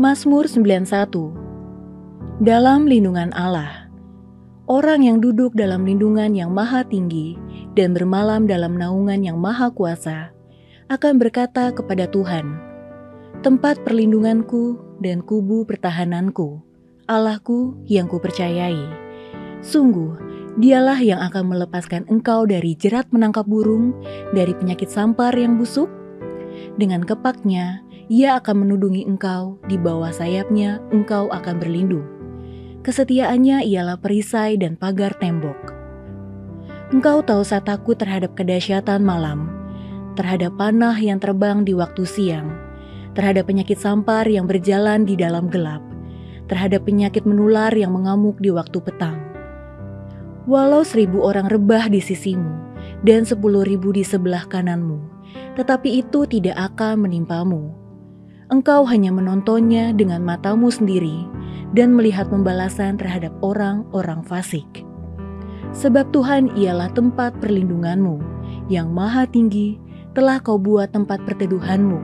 Mazmur 91. Dalam lindungan Allah. Orang yang duduk dalam lindungan yang maha tinggi dan bermalam dalam naungan yang maha kuasa akan berkata kepada Tuhan, tempat perlindunganku dan kubu pertahananku, Allahku yang kupercayai. Sungguh, dialah yang akan melepaskan engkau dari jerat menangkap burung, dari penyakit sampar yang busuk. Dengan kepaknya, ia akan menudungi engkau, di bawah sayapnya engkau akan berlindung. Kesetiaannya ialah perisai dan pagar tembok. Engkau tak usah takut terhadap kedahsyatan malam, terhadap panah yang terbang di waktu siang, terhadap penyakit sampar yang berjalan di dalam gelap, terhadap penyakit menular yang mengamuk di waktu petang. Walau 1.000 orang rebah di sisimu dan 10.000 di sebelah kananmu, tetapi itu tidak akan menimpamu. Engkau hanya menontonnya dengan matamu sendiri dan melihat pembalasan terhadap orang-orang fasik. Sebab Tuhan ialah tempat perlindunganmu, yang maha tinggi telah kau buat tempat perteduhanmu.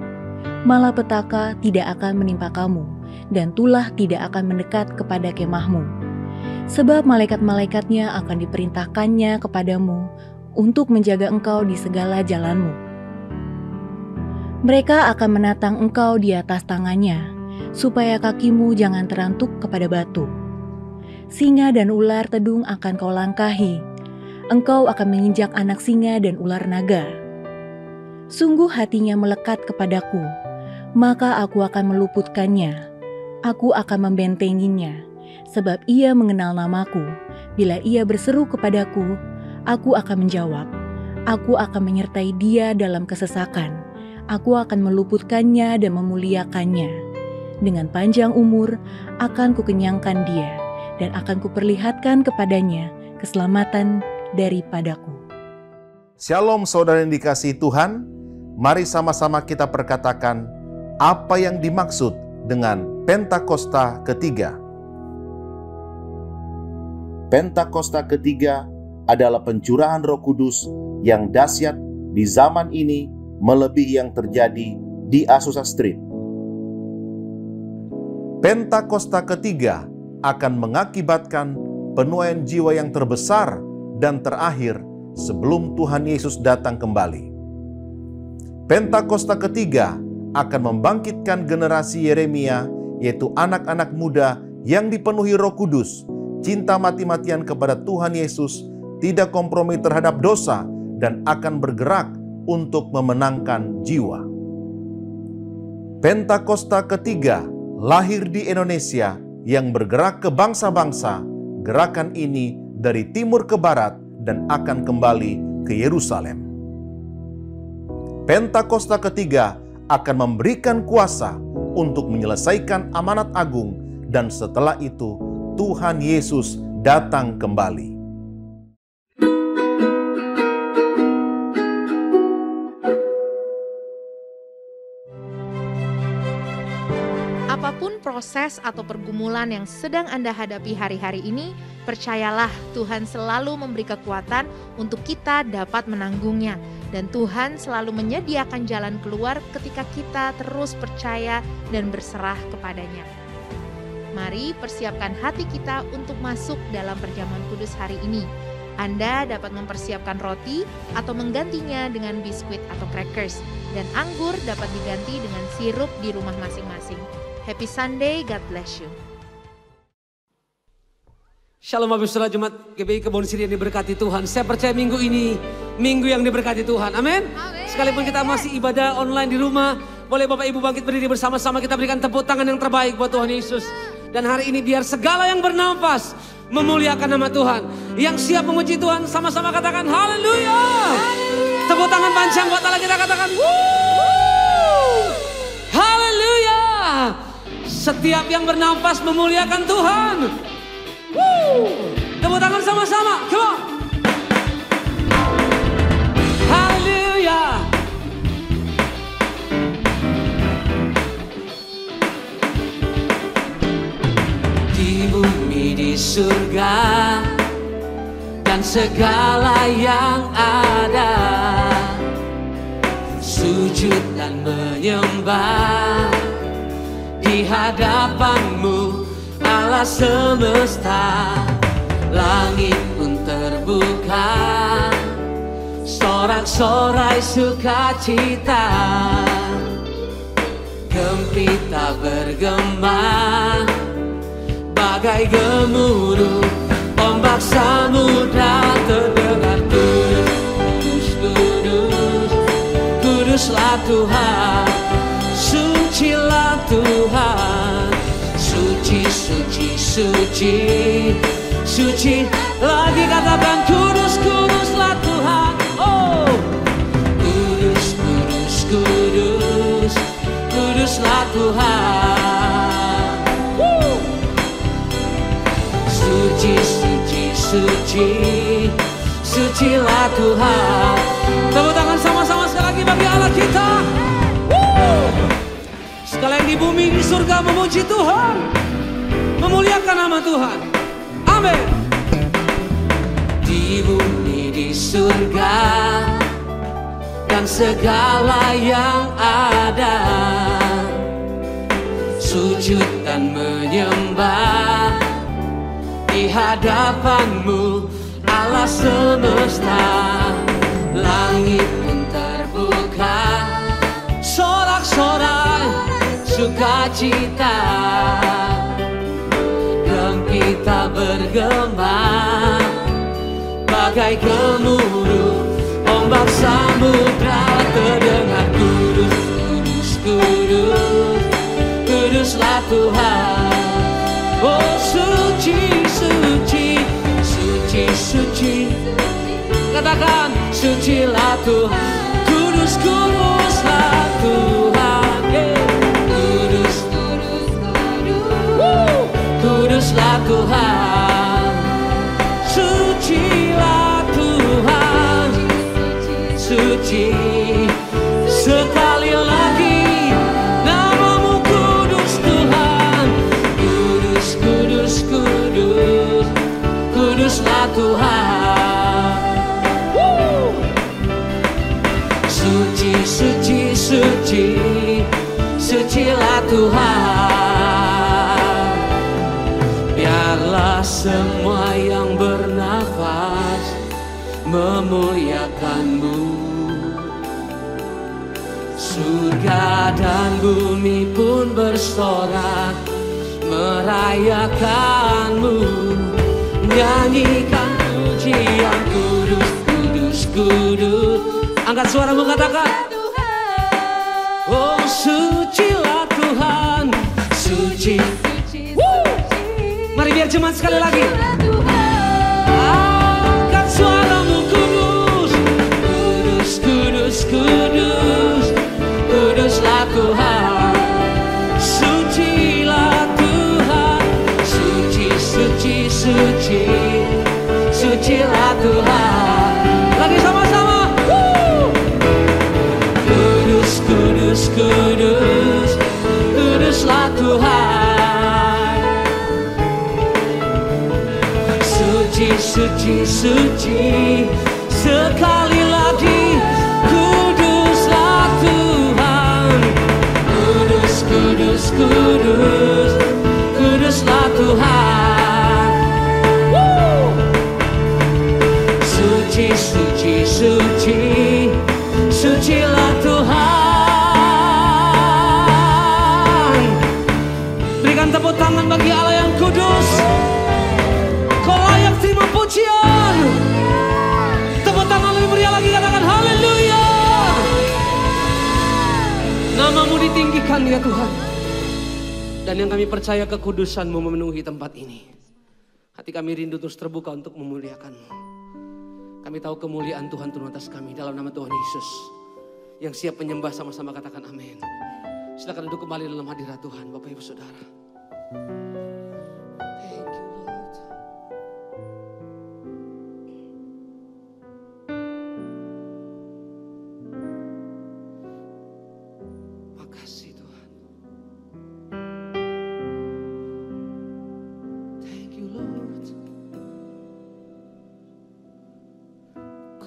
Malapetaka tidak akan menimpa kamu, dan tulah tidak akan mendekat kepada kemahmu. Sebab malaikat-malaikatnya akan diperintahkannya kepadamu untuk menjaga engkau di segala jalanmu. Mereka akan menatang engkau di atas tangannya, supaya kakimu jangan terantuk kepada batu. Singa dan ular tedung akan kau langkahi, engkau akan menginjak anak singa dan ular naga. Sungguh hatinya melekat kepadaku, maka aku akan meluputkannya, aku akan membentenginya, sebab ia mengenal namaku. Bila ia berseru kepadaku, aku akan menjawab, aku akan menyertai dia dalam kesesakan, aku akan meluputkannya dan memuliakannya. Dengan panjang umur akan kukenyangkan dia, dan akan kuperlihatkan kepadanya keselamatan daripadaku. Shalom saudara yang dikasihi Tuhan, mari sama-sama kita perkatakan apa yang dimaksud dengan Pentakosta ketiga. Pentakosta ketiga adalah pencurahan Roh Kudus yang dahsyat di zaman ini melebihi yang terjadi di Azusa Street. Pentakosta ketiga akan mengakibatkan penuaian jiwa yang terbesar dan terakhir sebelum Tuhan Yesus datang kembali. Pentakosta ketiga akan membangkitkan generasi Yeremia, yaitu anak-anak muda yang dipenuhi Roh Kudus, cinta mati-matian kepada Tuhan Yesus, tidak kompromi terhadap dosa, dan akan bergerak untuk memenangkan jiwa. Pentakosta ketiga lahir di Indonesia yang bergerak ke bangsa-bangsa. Gerakan ini dari timur ke barat dan akan kembali ke Yerusalem. Pentakosta ketiga akan memberikan kuasa untuk menyelesaikan amanat agung, dan setelah itu Tuhan Yesus datang kembali. Apapun proses atau pergumulan yang sedang Anda hadapi hari-hari ini, percayalah Tuhan selalu memberi kekuatan untuk kita dapat menanggungnya. Dan Tuhan selalu menyediakan jalan keluar ketika kita terus percaya dan berserah kepadanya. Mari persiapkan hati kita untuk masuk dalam perjamuan kudus hari ini. Anda dapat mempersiapkan roti atau menggantinya dengan biskuit atau crackers. Dan anggur dapat diganti dengan sirup di rumah masing-masing. Happy Sunday, God bless you. Shalom Bapak Saudara Jemaat GBI Kebon Siri yang diberkati Tuhan. Saya percaya minggu ini, minggu yang diberkati Tuhan. Amin. Sekalipun kita masih ibadah online di rumah, boleh Bapak Ibu bangkit berdiri bersama-sama, kita berikan tepuk tangan yang terbaik buat Tuhan Yesus. Dan hari ini biar segala yang bernafas memuliakan nama Tuhan. Yang siap memuji Tuhan, sama-sama katakan haleluya. Tepuk tangan panjang buat Allah, kita katakan haleluya. Setiap yang bernafas memuliakan Tuhan. Tepuk tangan sama-sama, come on. Haleluya. Di bumi, di surga, dan segala yang ada, sujud dan menyembah di hadapan-Mu Allah semesta. Langit pun terbuka, sorak-sorai sukacita. Gempita bergema bagai gemuruh ombak samudra. Terdengar kudus, kudus, kuduslah Tuhan. Sucilah Tuhan. Suci, suci, suci, suci. Lagi katakan kudus, kuduslah Tuhan. Oh, kudus, kudus, kudus, kuduslah Tuhan. Suci, suci, suci, sucilah Tuhan. Tepuk tangan sama-sama sekali lagi bagi Allah kita. Sekalian di bumi, di surga memuji Tuhan, memuliakan nama Tuhan. Amin. Di bumi, di surga, dan segala yang ada, sujud dan menyembah di hadapan-Mu Allah semesta. Langit pun terbuka, sorak-sorai sukacita. Gempita bergema bagai gemuruh ombak samudra. Terdengar kudus, kudus, kudus, kuduslah Tuhan. Oh, suci, suci, suci, suci. Katakan sucilah Tuhan. Kudus, kuduslah Tuhan. Kudus, kudus, kudus, kuduslah Tuhan. Sucilah Tuhan. Suci. Sekali lagi nama-Mu kudus Tuhan. Kudus, kudus, kudus, kuduslah Tuhan. Suci, suci, suci, sucilah Tuhan. Biarlah semua yang bernafas memuliakan-Mu. Surga dan bumi pun bersorak merayakan-Mu. Nyanyikan pujian kudus, kudus, kudus. Angkat suaramu katakan. Oh, sucilah Tuhan. Suci. Mari biar jemaat sekali lagi. Angkat suaramu kudus. Kudus, kudus, kudus, kuduslah Tuhan. Sucilah Tuhan. Suci, suci, suci, sucilah Tuhan. Lagi sama-sama. Kudus, kudus, kudus, kuduslah Tuhan. Suci, suci, suci, sekali lagi. Kuduslah Tuhan. Kudus, kudus, kudus, kuduslah Tuhan. Suci, suci, suci, sucilah Tuhan. Berikan tepuk tangan bagi Allah yang kudus. Kau layak terima pujian. Tepuk tangan lebih meriah lagi, katakan haleluya. Nama-Mu ditinggikan ya Tuhan. Dan yang kami percaya kekudusan-Mu memenuhi tempat ini. Hati kami rindu terus terbuka untuk memuliakan-Mu. Kami tahu kemuliaan Tuhan turun atas kami dalam nama Tuhan Yesus. Yang siap menyembah sama-sama katakan amin. Silakan duduk kembali dalam hadirat Tuhan Bapak Ibu Saudara. Thank you Lord. Makasih Tuhan. Thank you Lord.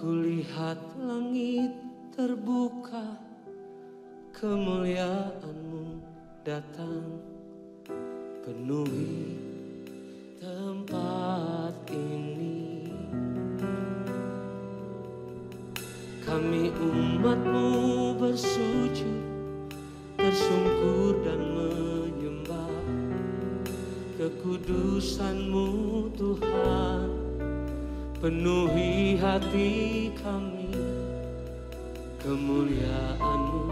Kulihat langit terbuka, kemuliaan-Mu datang. penuhi tempat ini. Kami umat-Mu bersujud, tersungkur dan menyembah kekudusan-Mu Tuhan. Penuhi hati kami, kemuliaan-Mu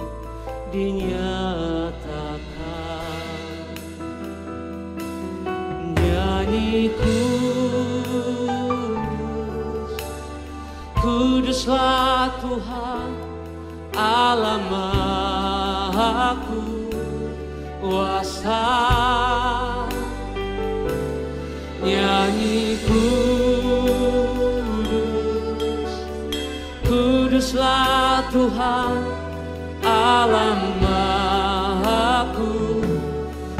dinyatakan. Nyanyi kudus, kuduslah Tuhan Allah Maha Kuasa. Nyanyi kudus, kuduslah Tuhan Allah Maha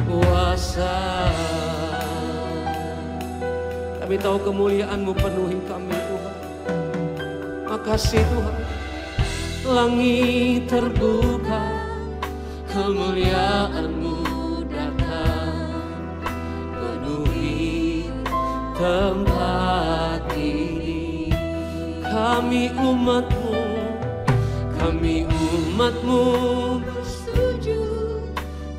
Kuasa. Kami tahu kemuliaan-Mu penuhi kami Tuhan. Makasih Tuhan. Langit terbuka, kemuliaan-Mu datang, penuhi tempat ini. Kami umat-Mu, kami umat-Mu bersujud,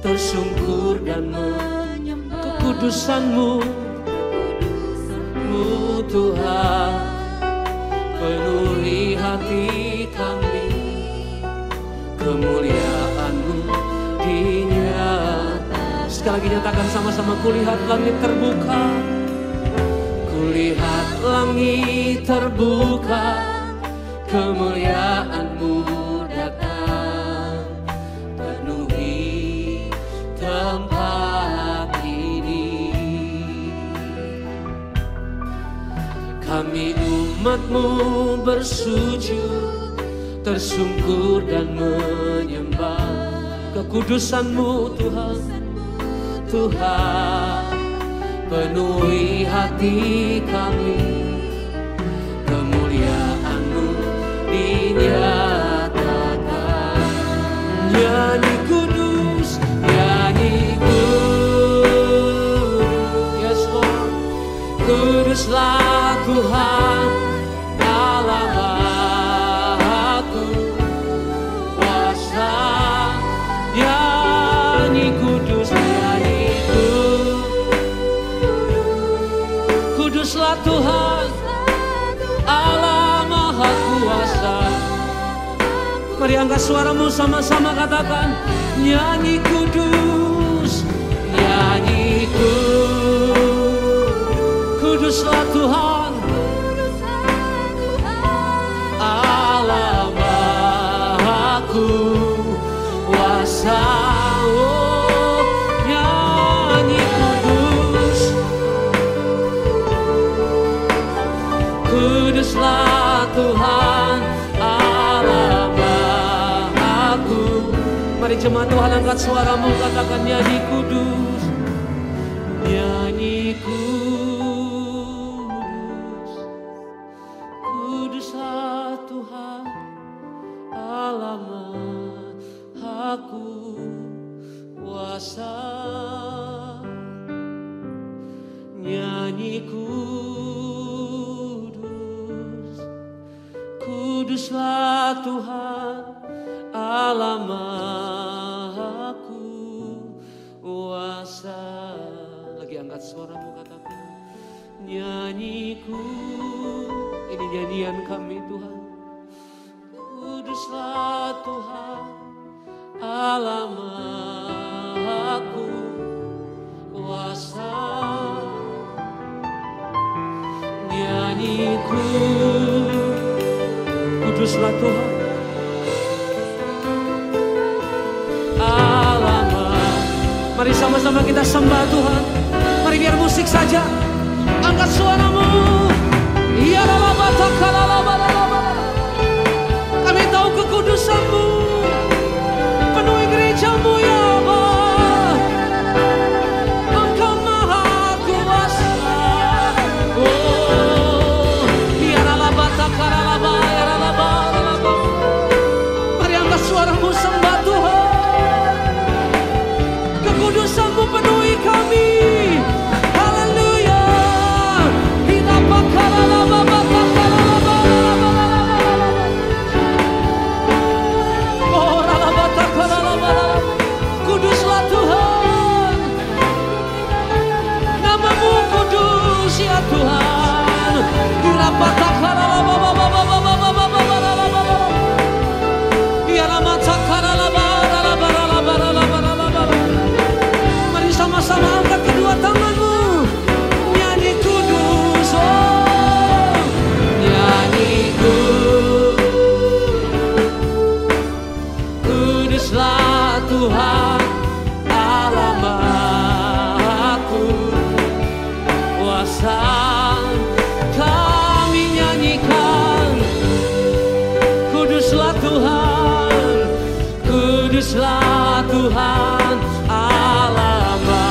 tersungkur dan menyembah kekudusan-Mu, kekudusan-Mu Tuhan. Penuhi hati kami, kemuliaan-Mu dinyatakan. Sekali lagi nyatakan sama-sama, kulihat langit terbuka, kulihat langit terbuka, kemuliaan-Mu datang, penuhi tempat ini. Kami umat-Mu bersujud, tersungkur dan menyembah kekudusan-Mu Tuhan. Tuhan, penuhi hati kami, kemuliaan-Mu dinyatakan. Nyanyi kudus, nyanyi kudus, yes Lord. Kuduslah Tuhan Allah Maha Kuasa. Nyanyi kudus, nyanyi kudus, kuduslah Tuhan Allah Maha Kuasa. Mari angkat suaramu sama-sama katakan, nyanyi kudus, nyanyi kudus, kuduslah Tuhan Allah Maha Kuasa. Oh, nyanyi kudus, kuduslah Tuhan Allah Maha Kuasa. Mari jemaat Tuhan angkat suaramu katakan, nyanyi kudus, nyanyi kudus, kuduslah Tuhan Allah Maha Kuasa. Nyanyi kudus, kuduslah Tuhan Allah Maha Kuasa. Lagi angkat suaramu katakan, nyanyi kudus. Ini nyanyian kami Tuhan. Kuduslah Tuhan Allah Maha Kuasa. Nyanyi kuduslah Tuhan Allah Maha. Mari sama-sama kita sembah Tuhan. Mari biar musik saja. Angkat suaramu. Ya la la kami tahu kekudusan-Mu, penuhi gereja-Mu ya Allah. Engkau Maha Kuasa. Oh, ya la la ya la la. Mari angkat suaramu sembah Tuhan. Kekudusan-Mu penuhi kami. Tuhan alamaku kuasa. Kami nyanyikan kuduslah Tuhan, kuduslah Tuhan alamaku.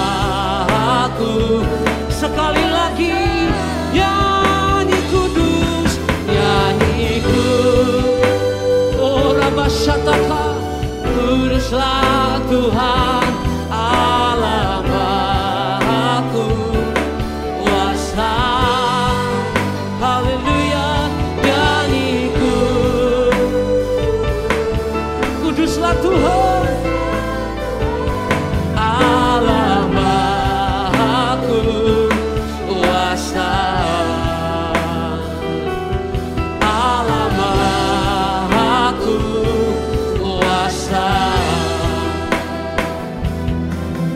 Sekali lagi nyanyi kudus, nyanyi kudus. Oh Rabashataka, kuduslah Tuhan alamaku kuasa. Haleluya, nyanyi kuduslah Tuhan alamaku kuasa. Alamaku kuasa.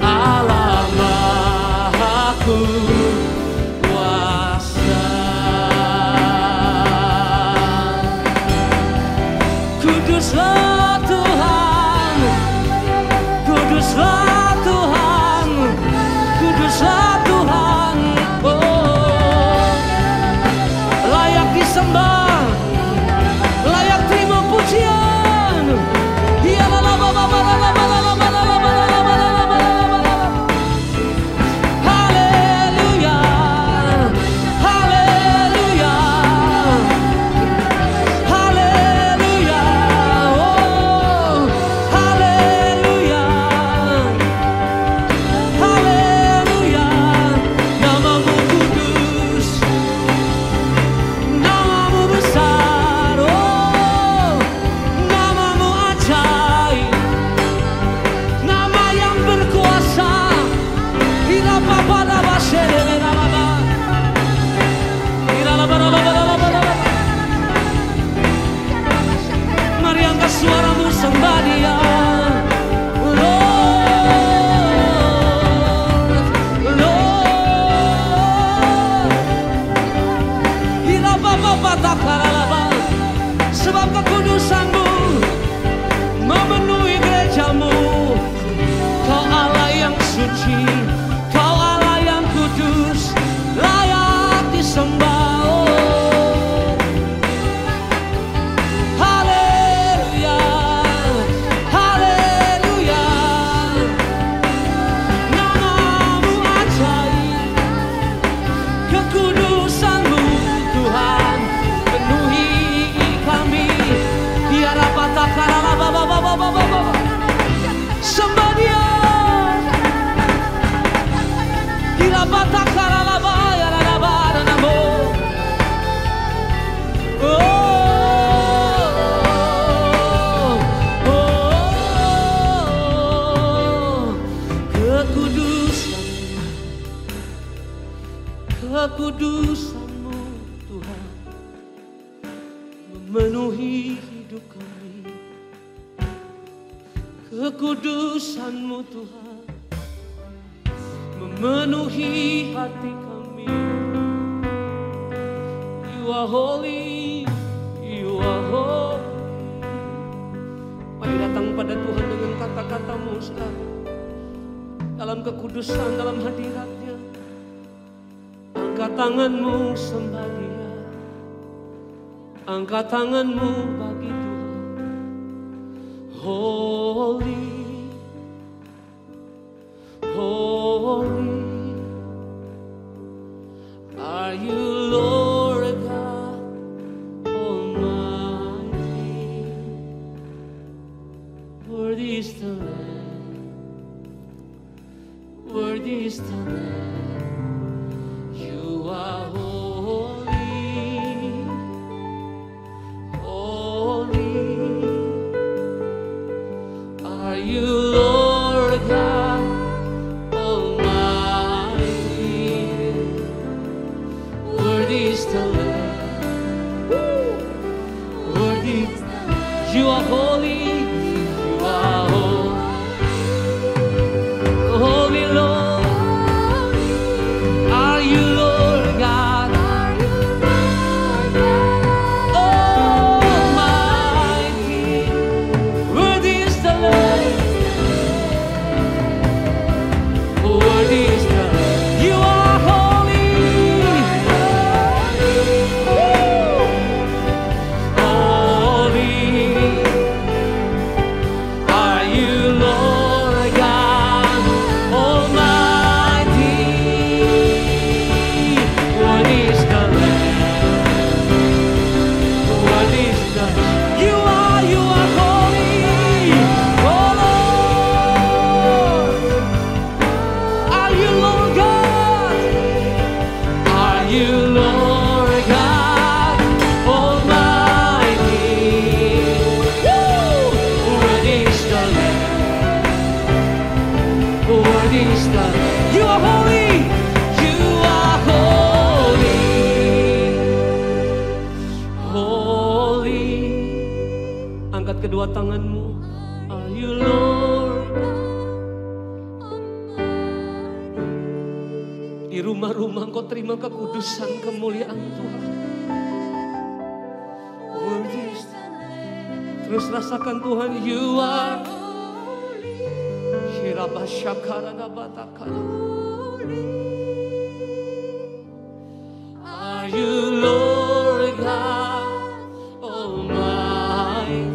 Alamaku kuasa. Kuduslah Tuhan, kuduslah Tuhan, kuduslah Tuhan. Oh, layak disembah, layak terima pujian. Haleluya, haleluya, haleluya, oh, haleluya, haleluya. Namamu kudus, namamu besar, oh, namamu ajaib, nama yang berkuasa. Mari angkat suaramu sembah Dia. Lord, Lord, sebab kekudusan-Mu memenuhi gereja-Mu. Kau Allah yang suci, Kau Allah yang kudus, layak disembah. Oh, haleluya, haleluya. Namamu ajaib, kekudusan-Mu Tuhan penuhi kami. Biar apa tak kalah sembah Dia. Kekudusan-Mu Tuhan memenuhi hidup kami. Kekudusan-Mu Tuhan memenuhi hati kami. You are holy, You are holy. Mari datang pada Tuhan dengan kata-katamu sekarang. Dalam kekudusan, dalam hadirat-Nya. Angkat tanganmu sembah Dia. Angkat tanganmu bagi Tuhan. Holy, holy are You, Lord God Almighty. Worthy is the Lamb, worthy is the Lamb. You are holy, holy are You, Lord God Almighty. Worthy is the Lamb, worthy. You are holy, You are holy, holy Lord. Are You, Lord God Almighty? Worthy is the Lamb, tanganmu. Are you Lord? Di rumah-rumah Engkau terima kekudusan, kemuliaan Tuhan. Terus rasakan Tuhan, you are Are you Lord God Almighty?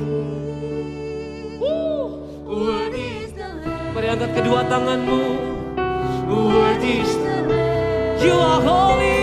Worthy is the Lamb. Mari angkat kedua tanganmu. Worthy is the Lamb. You are holy.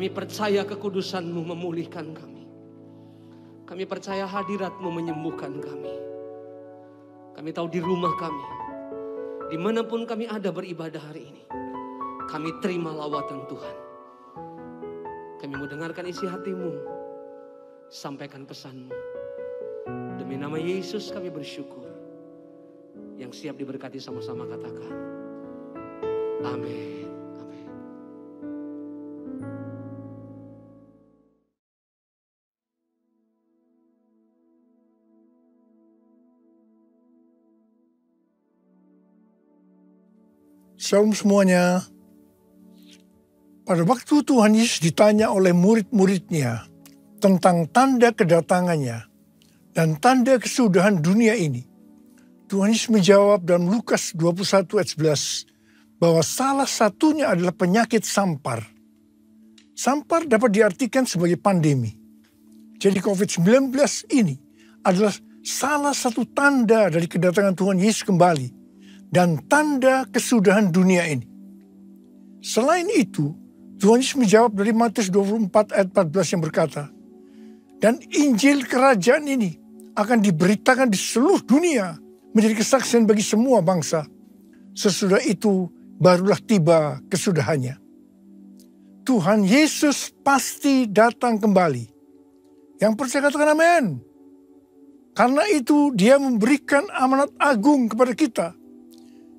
Kami percaya kekudusan-Mu memulihkan kami. Kami percaya hadirat-Mu menyembuhkan kami. Kami tahu di rumah kami, dimanapun kami ada beribadah hari ini, kami terima lawatan Tuhan. Kami mau dengarkan isi hati-Mu, sampaikan pesan-Mu. Demi nama Yesus kami bersyukur. Yang siap diberkati sama-sama katakan, amin. Shalom semuanya. Pada waktu Tuhan Yesus ditanya oleh murid-muridnya tentang tanda kedatangannya dan tanda kesudahan dunia ini, Tuhan Yesus menjawab dalam Lukas 21 ayat 11 bahwa salah satunya adalah penyakit sampar. Sampar dapat diartikan sebagai pandemi. Jadi COVID-19 ini adalah salah satu tanda dari kedatangan Tuhan Yesus kembali dan tanda kesudahan dunia ini. Selain itu, Tuhan Yesus menjawab dari Matius 24 ayat 14 yang berkata, dan Injil kerajaan ini akan diberitakan di seluruh dunia menjadi kesaksian bagi semua bangsa. Sesudah itu barulah tiba kesudahannya. Tuhan Yesus pasti datang kembali. Yang percaya katakan amin. Karena itu dia memberikan amanat agung kepada kita,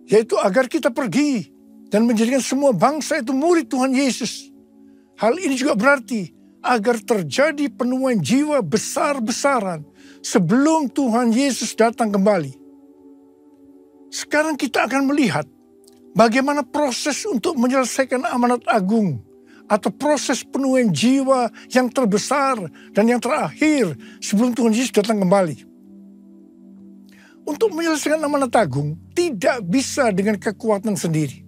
yaitu agar kita pergi dan menjadikan semua bangsa itu murid Tuhan Yesus. Hal ini juga berarti agar terjadi penuaian jiwa besar-besaran sebelum Tuhan Yesus datang kembali. Sekarang kita akan melihat bagaimana proses untuk menyelesaikan amanat agung atau proses penuaian jiwa yang terbesar dan yang terakhir sebelum Tuhan Yesus datang kembali. Untuk menyelesaikan amanat agung tidak bisa dengan kekuatan sendiri.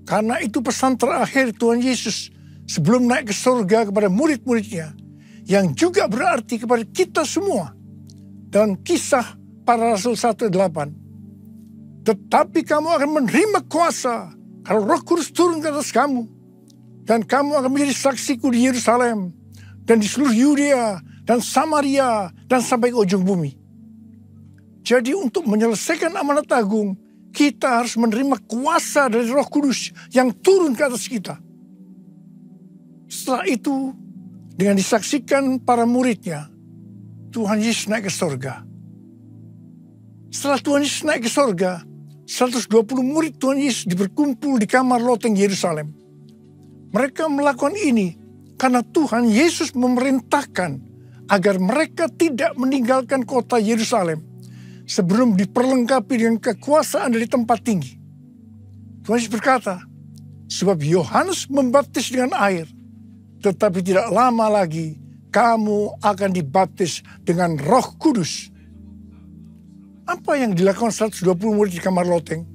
Karena itu pesan terakhir Tuhan Yesus sebelum naik ke surga kepada murid-muridnya, yang juga berarti kepada kita semua. Dalam Kisah Para Rasul 1:8. Tetapi kamu akan menerima kuasa kalau Roh Kudus turun ke atas kamu. Dan kamu akan menjadi saksiku di Yerusalem dan di seluruh Yudea dan Samaria dan sampai ke ujung bumi. Jadi untuk menyelesaikan amanat agung, kita harus menerima kuasa dari Roh Kudus yang turun ke atas kita. Setelah itu, dengan disaksikan para muridnya, Tuhan Yesus naik ke surga. Setelah Tuhan Yesus naik ke surga, 120 murid Tuhan Yesus berkumpul di kamar loteng Yerusalem. Mereka melakukan ini karena Tuhan Yesus memerintahkan agar mereka tidak meninggalkan kota Yerusalem sebelum diperlengkapi dengan kekuasaan dari tempat tinggi. Tuhan Yesus berkata, sebab Yohanes membaptis dengan air, tetapi tidak lama lagi kamu akan dibaptis dengan Roh Kudus. Apa yang dilakukan 120 murid di kamar loteng?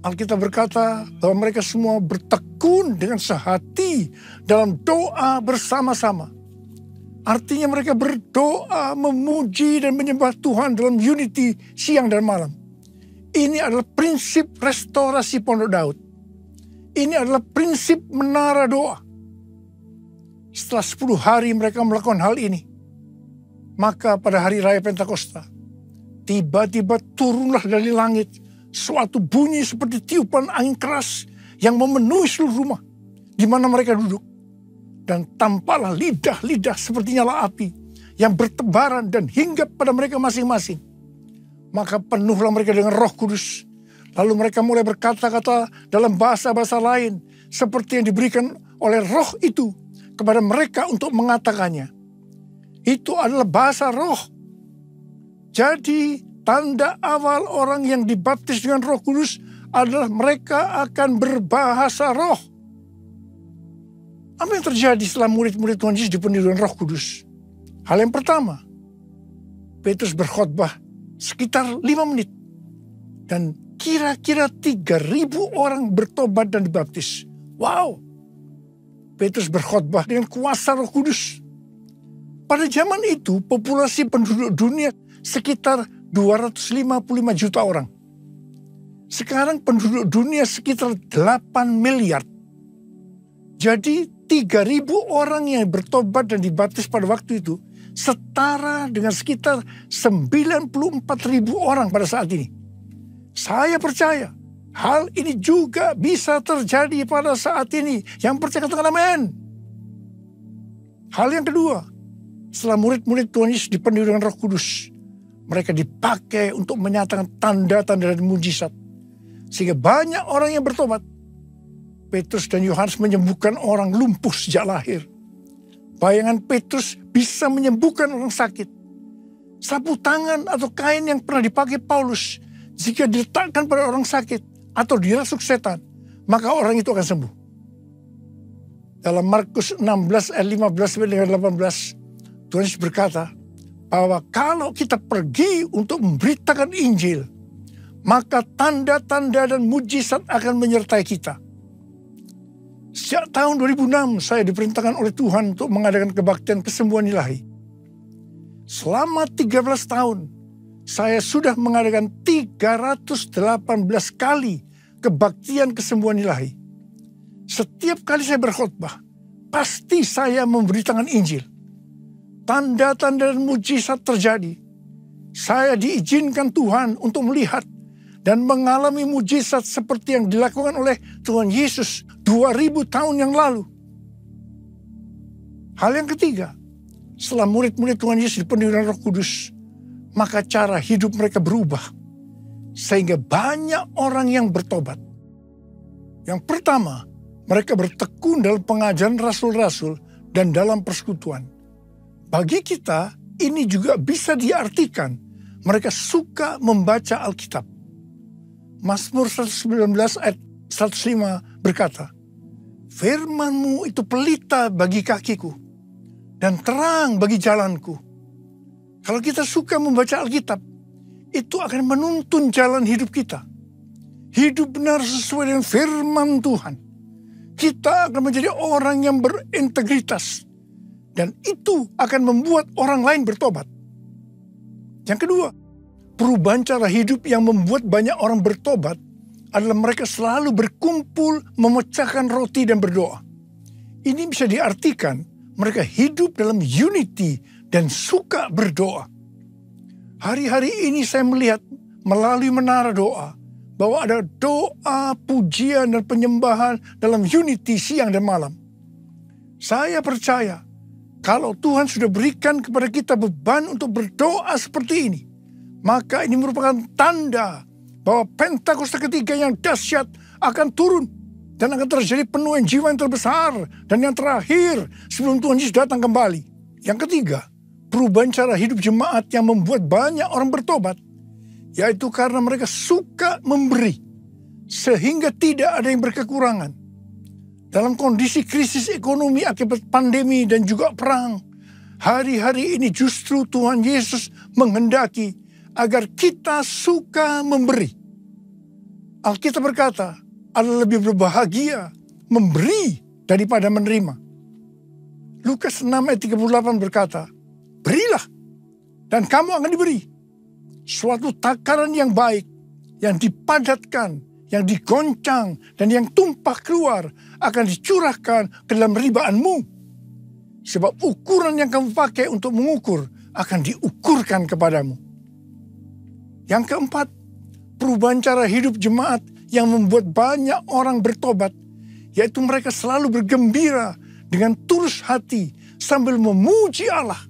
Alkitab berkata bahwa mereka semua bertekun dengan sehati dalam doa bersama-sama. Artinya mereka berdoa, memuji dan menyembah Tuhan dalam unity siang dan malam. Ini adalah prinsip restorasi Pondok Daud. Ini adalah prinsip menara doa. Setelah 10 hari mereka melakukan hal ini, maka pada hari raya Pentakosta, tiba-tiba turunlah dari langit suatu bunyi seperti tiupan angin keras yang memenuhi seluruh rumah di mana mereka duduk. Dan tampaklah lidah-lidah seperti nyala api yang bertebaran dan hinggap pada mereka masing-masing. Maka penuhlah mereka dengan Roh Kudus. Lalu mereka mulai berkata-kata dalam bahasa-bahasa lain seperti yang diberikan oleh Roh itu kepada mereka untuk mengatakannya. Itu adalah bahasa Roh. Jadi tanda awal orang yang dibaptis dengan Roh Kudus adalah mereka akan berbahasa roh. Apa yang terjadi setelah murid-murid Tuhan Yesus dipenuhi dengan Roh Kudus? Hal yang pertama, Petrus berkhotbah sekitar 5 menit. Dan kira-kira 3.000 orang bertobat dan dibaptis. Wow! Petrus berkhotbah dengan kuasa Roh Kudus. Pada zaman itu, populasi penduduk dunia sekitar 255 juta orang. Sekarang penduduk dunia sekitar 8 miliar. Jadi 3.000 orang yang bertobat dan dibaptis pada waktu itu setara dengan sekitar 94.000 orang pada saat ini. Saya percaya hal ini juga bisa terjadi pada saat ini. Yang percaya katakan amin. Hal yang kedua, setelah murid-murid Tuhan Yesus dipenuhi dengan Roh Kudus, mereka dipakai untuk menyatakan tanda-tanda dan mujizat. Sehingga banyak orang yang bertobat. Petrus dan Yohanes menyembuhkan orang lumpuh sejak lahir. Bayangan Petrus bisa menyembuhkan orang sakit. Sapu tangan atau kain yang pernah dipakai Paulus, jika diletakkan pada orang sakit atau dirasuk setan, maka orang itu akan sembuh. Dalam Markus 16 ayat 15-18, Tuhan Yesus berkata, bahwa kalau kita pergi untuk memberitakan Injil, maka tanda-tanda dan mujizat akan menyertai kita. Sejak tahun 2006 saya diperintahkan oleh Tuhan untuk mengadakan kebaktian kesembuhan ilahi. Selama 13 tahun, saya sudah mengadakan 318 kali kebaktian kesembuhan ilahi. Setiap kali saya berkhotbah, pasti saya memberitakan Injil. Tanda-tanda dan mujizat terjadi. Saya diizinkan Tuhan untuk melihat dan mengalami mujizat seperti yang dilakukan oleh Tuhan Yesus 2000 tahun yang lalu. Hal yang ketiga, setelah murid-murid Tuhan Yesus dipenuhi dengan Roh Kudus, maka cara hidup mereka berubah. Sehingga banyak orang yang bertobat. Yang pertama, mereka bertekun dalam pengajaran rasul-rasul dan dalam persekutuan. Bagi kita, ini juga bisa diartikan mereka suka membaca Alkitab. Mazmur 119 ayat 105 berkata, "Firman-Mu itu pelita bagi kakiku dan terang bagi jalanku." Kalau kita suka membaca Alkitab, itu akan menuntun jalan hidup kita. Hidup benar sesuai dengan firman Tuhan. Kita akan menjadi orang yang berintegritas. Dan itu akan membuat orang lain bertobat. Yang kedua, perubahan cara hidup yang membuat banyak orang bertobat adalah mereka selalu berkumpul, memecahkan roti dan berdoa. Ini bisa diartikan mereka hidup dalam unity dan suka berdoa. Hari-hari ini saya melihat melalui menara doa bahwa ada doa, pujian, dan penyembahan dalam unity siang dan malam. Saya percaya kalau Tuhan sudah berikan kepada kita beban untuk berdoa seperti ini, maka ini merupakan tanda bahwa Pentakosta ketiga yang dahsyat akan turun dan akan terjadi penuaian jiwa yang terbesar dan yang terakhir sebelum Tuhan Yesus datang kembali. Yang ketiga, perubahan cara hidup jemaat yang membuat banyak orang bertobat, yaitu karena mereka suka memberi, sehingga tidak ada yang berkekurangan. Dalam kondisi krisis ekonomi akibat pandemi dan juga perang, hari-hari ini justru Tuhan Yesus menghendaki agar kita suka memberi. Alkitab berkata, adalah lebih berbahagia memberi daripada menerima. Lukas 6 ayat 38 berkata, "Berilah, dan kamu akan diberi. Suatu takaran yang baik, yang dipadatkan, yang digoncang, dan yang tumpah keluar akan dicurahkan ke dalam ribaanmu. Sebab ukuran yang kamu pakai untuk mengukur akan diukurkan kepadamu." Yang keempat, perubahan cara hidup jemaat yang membuat banyak orang bertobat, yaitu mereka selalu bergembira dengan tulus hati sambil memuji Allah.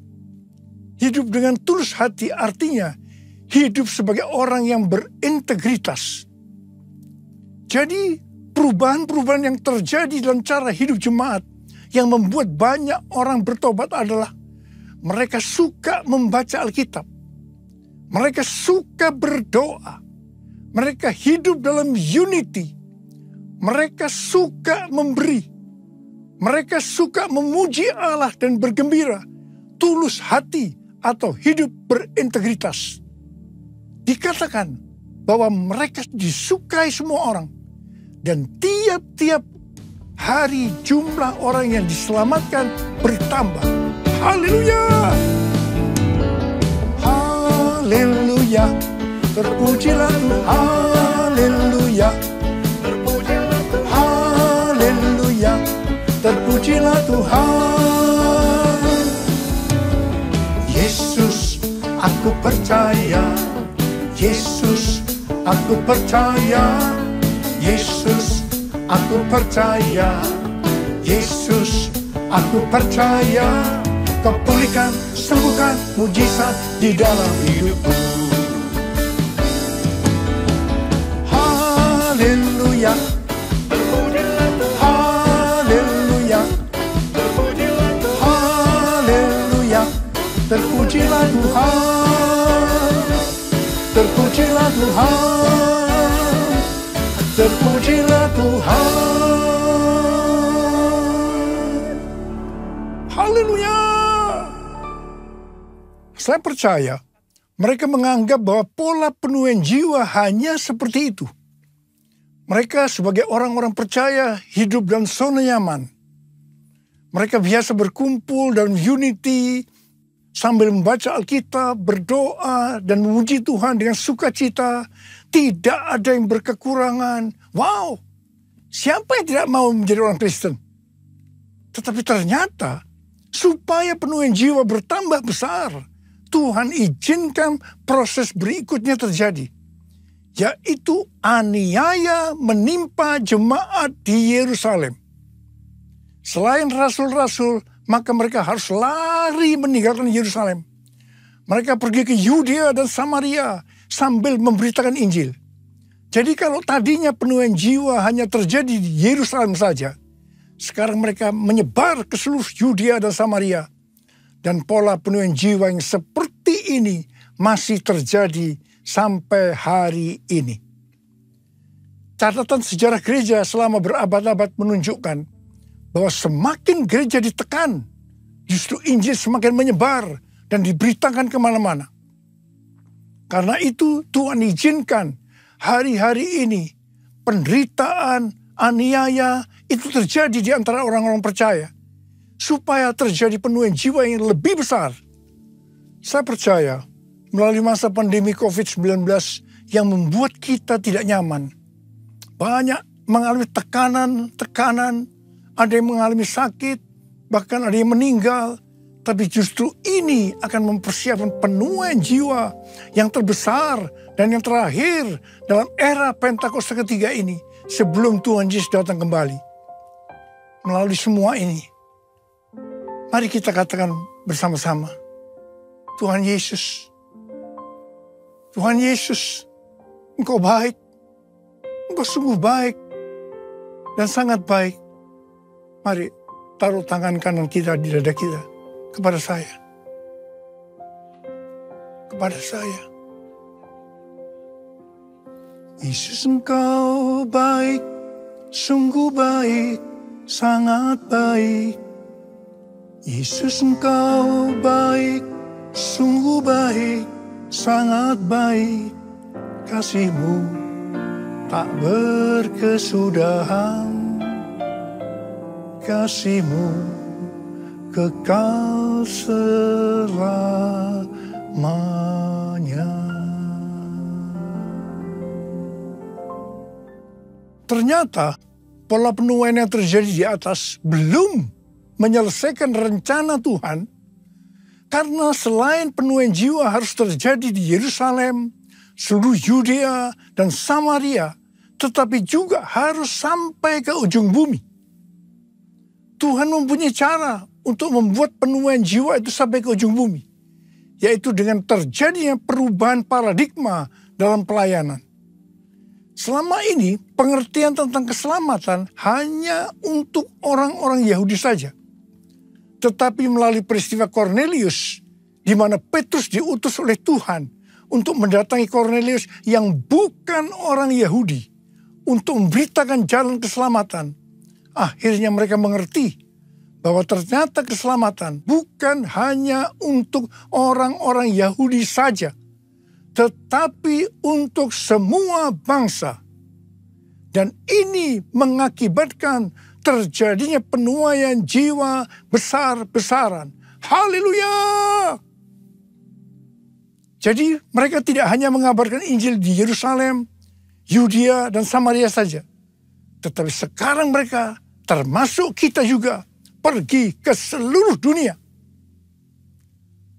Hidup dengan tulus hati artinya hidup sebagai orang yang berintegritas. Jadi perubahan-perubahan yang terjadi dalam cara hidup jemaat yang membuat banyak orang bertobat adalah mereka suka membaca Alkitab. Mereka suka berdoa. Mereka hidup dalam unity. Mereka suka memberi. Mereka suka memuji Allah dan bergembira. Tulus hati atau hidup berintegritas. Dikatakan bahwa mereka disukai semua orang. Dan tiap-tiap hari jumlah orang yang diselamatkan bertambah. Haleluya! Haleluya! Terpujilah Tuhan. Haleluya! Terpujilah Tuhan. Haleluya! Terpujilah Tuhan. Yesus, aku percaya. Yesus, aku percaya. Yesus, aku percaya. Yesus, aku percaya. Kau pulihkan, sembuhkan, mujizat di dalam hidupku. Haleluya. Haleluya. Haleluya. Terpujilah Tuhan. Terpujilah Tuhan. Terpujilah Tuhan. Haleluya. Saya percaya mereka menganggap bahwa pola penuaian jiwa hanya seperti itu. Mereka sebagai orang-orang percaya hidup dalam zona nyaman. Mereka biasa berkumpul dalam unity sambil membaca Alkitab, berdoa, dan memuji Tuhan dengan sukacita. Tidak ada yang berkekurangan. Wow, siapa yang tidak mau menjadi orang Kristen? Tetapi ternyata supaya penuaian jiwa bertambah besar, Tuhan izinkan proses berikutnya terjadi. Yaitu aniaya menimpa jemaat di Yerusalem. Selain rasul-rasul, maka mereka harus lari meninggalkan Yerusalem. Mereka pergi ke Yudea dan Samaria sambil memberitakan Injil. Jadi kalau tadinya penuaian jiwa hanya terjadi di Yerusalem saja, sekarang mereka menyebar ke seluruh Yudea dan Samaria. Dan pola penuaian jiwa yang seperti ini masih terjadi sampai hari ini. Catatan sejarah gereja selama berabad-abad menunjukkan bahwa semakin gereja ditekan, justru Injil semakin menyebar dan diberitakan kemana-mana. Karena itu Tuhan izinkan hari-hari ini penderitaan, aniaya itu terjadi di antara orang-orang percaya. Supaya terjadi penuaian jiwa yang lebih besar. Saya percaya melalui masa pandemi COVID-19 yang membuat kita tidak nyaman. Banyak mengalami tekanan, ada yang mengalami sakit, bahkan ada yang meninggal. Tapi justru ini akan mempersiapkan penuaian jiwa yang terbesar dan yang terakhir dalam era Pentakosta ketiga ini sebelum Tuhan Yesus datang kembali. Melalui semua ini, mari kita katakan bersama-sama, Tuhan Yesus, Engkau baik, Engkau sungguh baik dan sangat baik. Mari taruh tangan kanan kita di dada kita. Kepada saya. Yesus, Engkau baik, sungguh baik, sangat baik. Yesus, Engkau baik, sungguh baik, sangat baik. Kasih-Mu tak berkesudahan. Kasih-Mu kekal selamanya. Ternyata pola penuaian yang terjadi di atas belum menyelesaikan rencana Tuhan, karena selain penuaian jiwa harus terjadi di Yerusalem, seluruh Yudea dan Samaria, tetapi juga harus sampai ke ujung bumi. Tuhan mempunyai cara untuk membuat penuaian jiwa itu sampai ke ujung bumi, yaitu dengan terjadinya perubahan paradigma dalam pelayanan. Selama ini pengertian tentang keselamatan hanya untuk orang-orang Yahudi saja. Tetapi melalui peristiwa Kornelius, di mana Petrus diutus oleh Tuhan untuk mendatangi Kornelius yang bukan orang Yahudi, untuk memberitakan jalan keselamatan, akhirnya mereka mengerti bahwa ternyata keselamatan bukan hanya untuk orang-orang Yahudi saja, tetapi untuk semua bangsa. Dan ini mengakibatkan terjadinya penuaian jiwa besar-besaran. Haleluya! Jadi mereka tidak hanya mengabarkan Injil di Yerusalem, Yudea, dan Samaria saja. Tetapi sekarang mereka, termasuk kita juga, pergi ke seluruh dunia.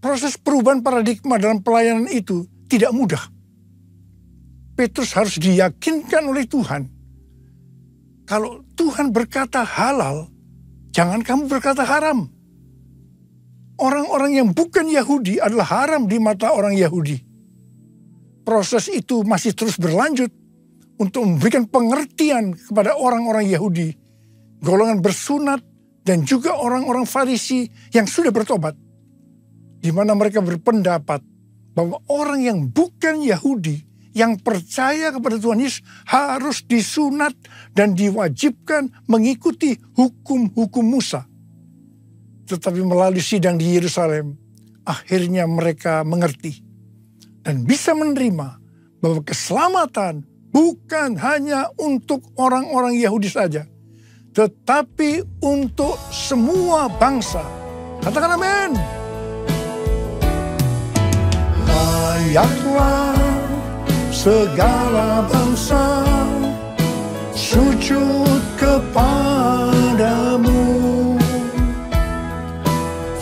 Proses perubahan paradigma dalam pelayanan itu tidak mudah. Petrus harus diyakinkan oleh Tuhan. Kalau Tuhan berkata halal, jangan kamu berkata haram. Orang-orang yang bukan Yahudi adalah haram di mata orang Yahudi. Proses itu masih terus berlanjut untuk memberikan pengertian kepada orang-orang Yahudi, golongan bersunat, dan juga orang-orang Farisi yang sudah bertobat, di mana mereka berpendapat bahwa orang yang bukan Yahudi yang percaya kepada Tuhan Yesus harus disunat dan diwajibkan mengikuti hukum-hukum Musa. Tetapi melalui sidang di Yerusalem, akhirnya mereka mengerti dan bisa menerima bahwa keselamatan bukan hanya untuk orang-orang Yahudi saja, tetapi untuk semua bangsa. Katakan amin. Layaklah segala bangsa sujud kepadamu,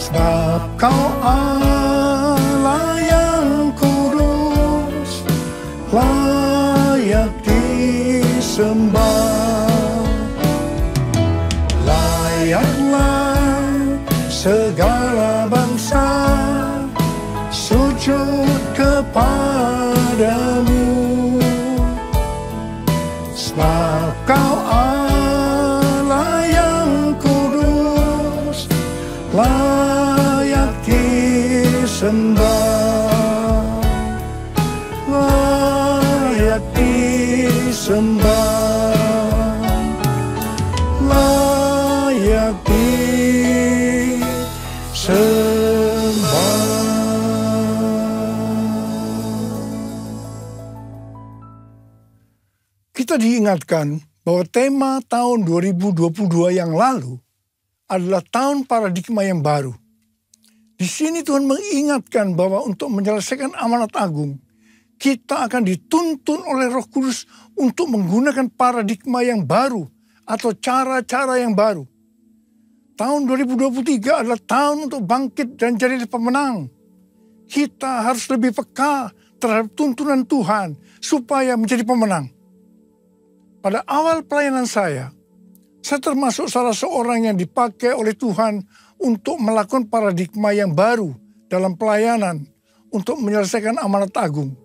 sebab Kau Allah yang kudus, layak disembah. Layaklah segala bangsa sujud sujud kepadamu, sebab Kau Allah yang kudus, layak disembah, layak disembah, layak disembah. Kita diingatkan bahwa tema tahun 2022 yang lalu adalah tahun paradigma yang baru. Di sini Tuhan mengingatkan bahwa untuk menyelesaikan amanat agung, kita akan dituntun oleh Roh Kudus untuk menggunakan paradigma yang baru atau cara-cara yang baru. Tahun 2023 adalah tahun untuk bangkit dan jadi pemenang. Kita harus lebih peka terhadap tuntunan Tuhan supaya menjadi pemenang. Pada awal pelayanan saya termasuk salah seorang yang dipakai oleh Tuhan untuk melakukan paradigma yang baru dalam pelayanan untuk menyelesaikan amanat agung.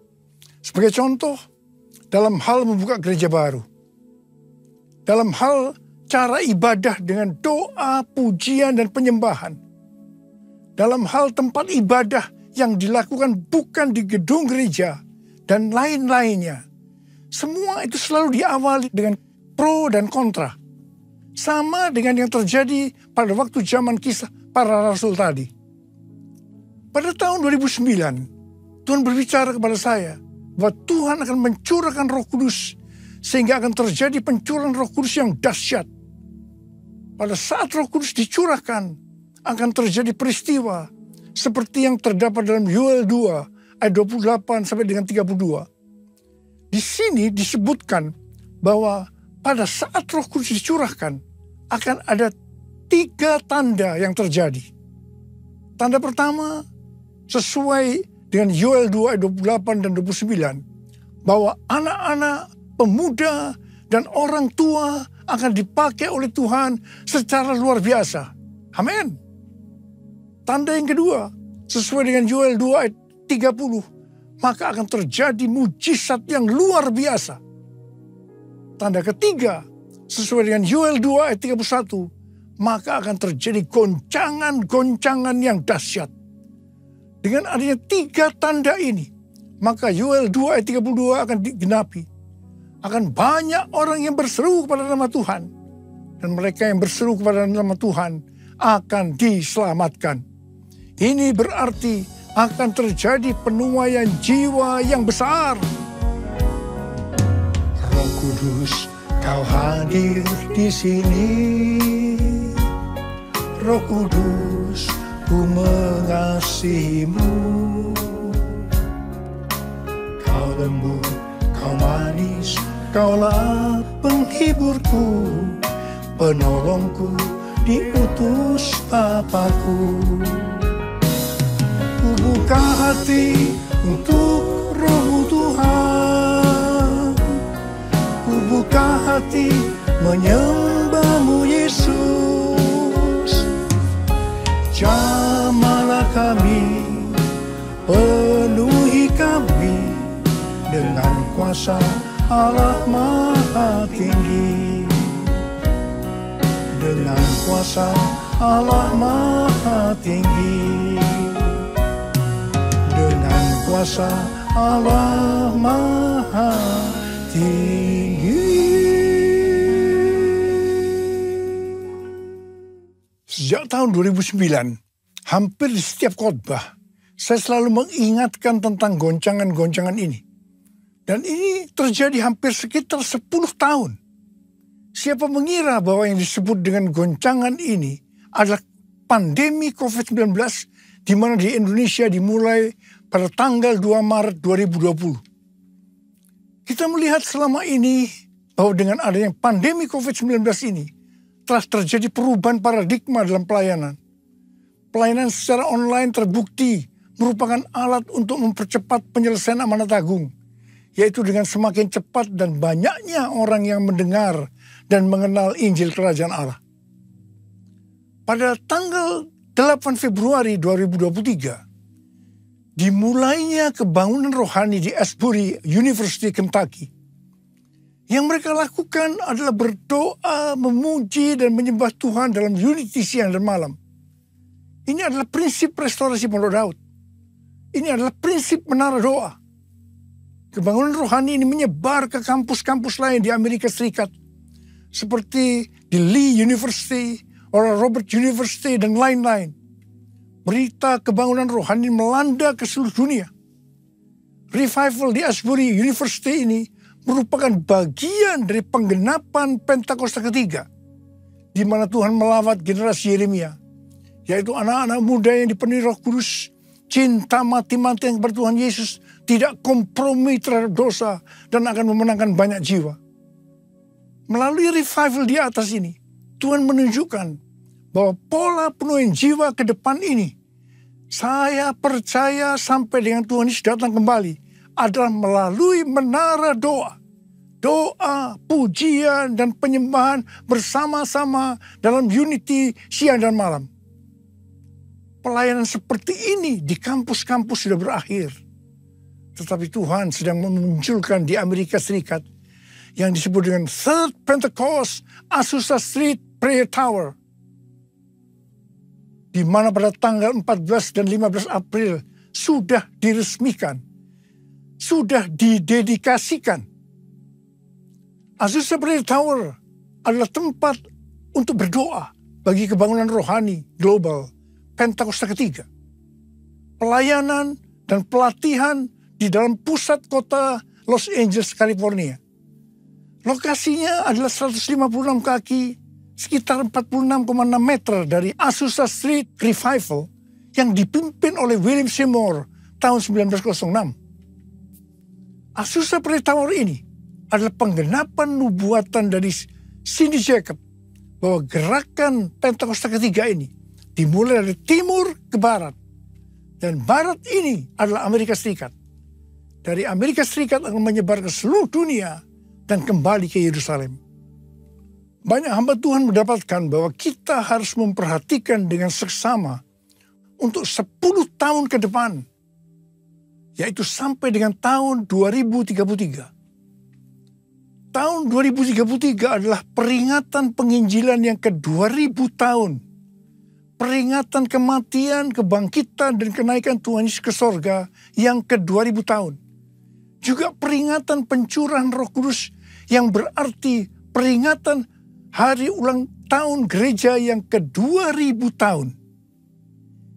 Sebagai contoh, dalam hal membuka gereja baru. Dalam hal cara ibadah dengan doa, pujian, dan penyembahan. Dalam hal tempat ibadah yang dilakukan bukan di gedung gereja dan lain-lainnya. Semua itu selalu diawali dengan pro dan kontra. Sama dengan yang terjadi pada waktu zaman kisah para rasul tadi. Pada tahun 2009, Tuhan berbicara kepada saya bahwa Tuhan akan mencurahkan Roh Kudus sehingga akan terjadi pencurahan Roh Kudus yang dahsyat. Pada saat Roh Kudus dicurahkan, akan terjadi peristiwa seperti yang terdapat dalam Yoel 2 ayat 28 sampai dengan 32. Di sini disebutkan bahwa pada saat Roh Kudus dicurahkan akan ada 3 tanda yang terjadi. Tanda pertama sesuai dengan Yoel 2 ayat 28 dan 29 bahwa anak-anak, pemuda, dan orang tua akan dipakai oleh Tuhan secara luar biasa. Amin. Tanda yang kedua sesuai dengan Yoel 2 ayat 30 maka akan terjadi mujizat yang luar biasa. Tanda ketiga, sesuai dengan Yoel 2 ayat 31, maka akan terjadi goncangan-goncangan yang dahsyat. Dengan adanya 3 tanda ini, maka Yoel 2 ayat 32 akan digenapi. Akan banyak orang yang berseru kepada nama Tuhan. Dan mereka yang berseru kepada nama Tuhan akan diselamatkan. Ini berarti akan terjadi penuaian jiwa yang besar. Roh Kudus, Kau hadir di sini. Roh Kudus, ku mengasihimu. Kau lembut, Kau manis, Kaulah penghiburku, penolongku, diutus Bapakku. Buka hati untuk Roh Tuhan. Ku buka hati menyembah-Mu Yesus. Jamahlah kami, penuhi kami dengan kuasa Allah Maha Tinggi. Dengan kuasa Allah Maha Tinggi. Dengan kuasa Allah Maha Tinggi. Sejak tahun 2009, hampir di setiap khotbah, saya selalu mengingatkan tentang goncangan-goncangan ini. Dan ini terjadi hampir sekitar 10 tahun. Siapa mengira bahwa yang disebut dengan goncangan ini adalah pandemi COVID-19 di mana di Indonesia dimulai pada tanggal 2 Maret 2020. Kita melihat selama ini bahwa dengan adanya pandemi COVID-19 ini telah terjadi perubahan paradigma dalam pelayanan. Pelayanan secara online terbukti merupakan alat untuk mempercepat penyelesaian amanat agung, yaitu dengan semakin cepat dan banyaknya orang yang mendengar dan mengenal Injil Kerajaan Allah. Pada tanggal 8 Februari 2023, dimulainya kebangunan rohani di Asbury University, Kentucky. Yang mereka lakukan adalah berdoa, memuji, dan menyembah Tuhan dalam unity siang dan malam. Ini adalah prinsip restorasi Pondok Daud. Ini adalah prinsip menara doa. Kebangunan rohani ini menyebar ke kampus-kampus lain di Amerika Serikat. Seperti di Lee University, Oral Roberts University, dan lain-lain. Berita kebangunan rohani melanda ke seluruh dunia. Revival di Asbury University ini merupakan bagian dari penggenapan Pentakosta ketiga, di mana Tuhan melawat generasi Yeremia, yaitu anak-anak muda yang dipenuhi Roh Kudus, cinta mati-matian kepada Tuhan Yesus, tidak kompromi terhadap dosa, dan akan memenangkan banyak jiwa. Melalui revival di atas ini, Tuhan menunjukkan bahwa pola penuhin jiwa ke depan ini, saya percaya sampai dengan Tuhan Yesus datang kembali, adalah melalui menara doa. Doa, pujian, dan penyembahan bersama-sama dalam unity siang dan malam. Pelayanan seperti ini di kampus-kampus sudah berakhir. Tetapi Tuhan sedang memunculkan di Amerika Serikat yang disebut dengan Third Pentecost Azusa Street Prayer Tower. Di mana pada tanggal 14 dan 15 April sudah diresmikan, sudah didedikasikan. Azusa Prayer Tower adalah tempat untuk berdoa bagi kebangunan rohani global Pentakosta ketiga. Pelayanan dan pelatihan di dalam pusat kota Los Angeles, California. Lokasinya adalah 156 kaki, sekitar 46,6 meter dari Azusa Street Revival yang dipimpin oleh William Seymour tahun 1906. Azusa Prayer Tower ini adalah penggenapan nubuatan dari Cindy Jacob bahwa gerakan Pentakosta ketiga ini dimulai dari timur ke barat. Dan barat ini adalah Amerika Serikat. Dari Amerika Serikat akan menyebar ke seluruh dunia dan kembali ke Yerusalem. Banyak hamba Tuhan mendapatkan bahwa kita harus memperhatikan dengan seksama untuk 10 tahun ke depan. Yaitu sampai dengan tahun 2033. Tahun 2033 adalah peringatan penginjilan yang ke-2000 tahun. Peringatan kematian, kebangkitan, dan kenaikan Tuhan Yesus ke sorga yang ke-2000 tahun. Juga peringatan pencurahan Roh Kudus yang berarti peringatan hari ulang tahun gereja yang ke-2000 tahun.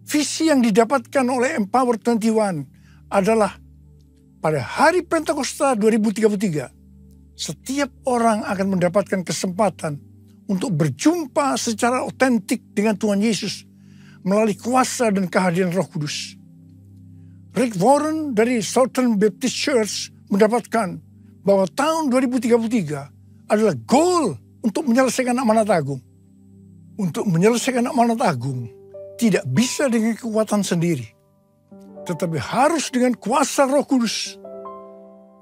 Visi yang didapatkan oleh Empower 21 adalah pada hari Pentakosta 2033, setiap orang akan mendapatkan kesempatan untuk berjumpa secara otentik dengan Tuhan Yesus melalui kuasa dan kehadiran Roh Kudus. Rick Warren dari Southern Baptist Church mendapatkan bahwa tahun 2033 adalah goal untuk menyelesaikan amanat agung. Untuk menyelesaikan amanat agung tidak bisa dengan kekuatan sendiri, tetapi harus dengan kuasa Roh Kudus.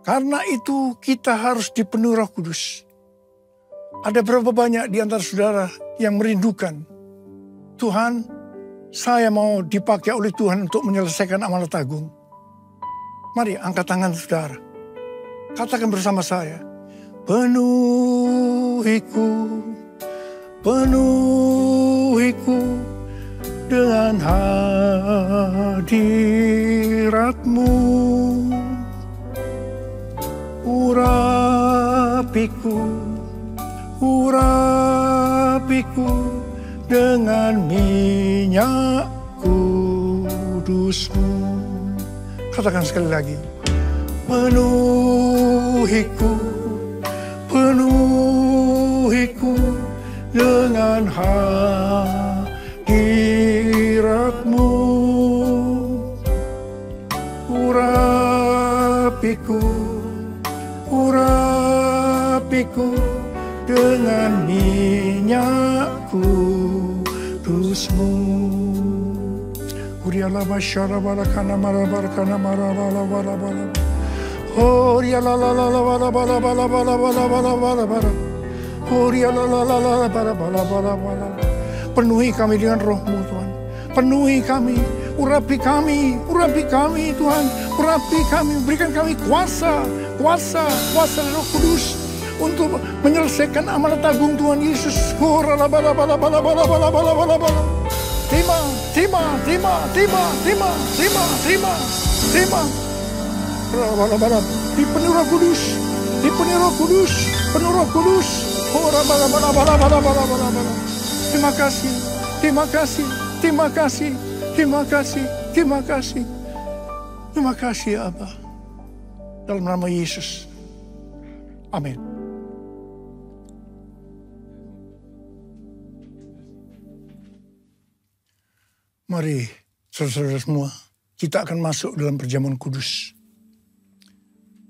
Karena itu kita harus dipenuhi Roh Kudus. Ada berapa banyak di antara saudara yang merindukan, Tuhan, saya mau dipakai oleh Tuhan untuk menyelesaikan amanat agung. Mari angkat tangan saudara. Katakan bersama saya, penuhiku, penuhiku dengan hadirat-Mu. Urapiku, urapiku dengan minyak kudus-Mu. Katakan sekali lagi. Penuhiku, penuhiku dengan hadirat-Mu. Urapiku, urapiku dengan minyak kudus-Mu. Uriala masyara barakana marabarakana marabala balabala. Uriala la la la bala bala bala bala bala bala bala bala. Uriala la la la bala bala bala bala. Penuhi kami dengan Roh-Mu Tuhan. Penuhi kami, urapi kami Tuhan, urapi kami, berikan kami kuasa dari Roh Kudus untuk menyelesaikan amanat agung Tuhan Yesus. Terima. Dipenuhi Roh Kudus, penuh Roh Kudus. Terima kasih ya Abba. Dalam nama Yesus. Amin. Mari saudara-saudara semua, kita akan masuk dalam perjamuan kudus.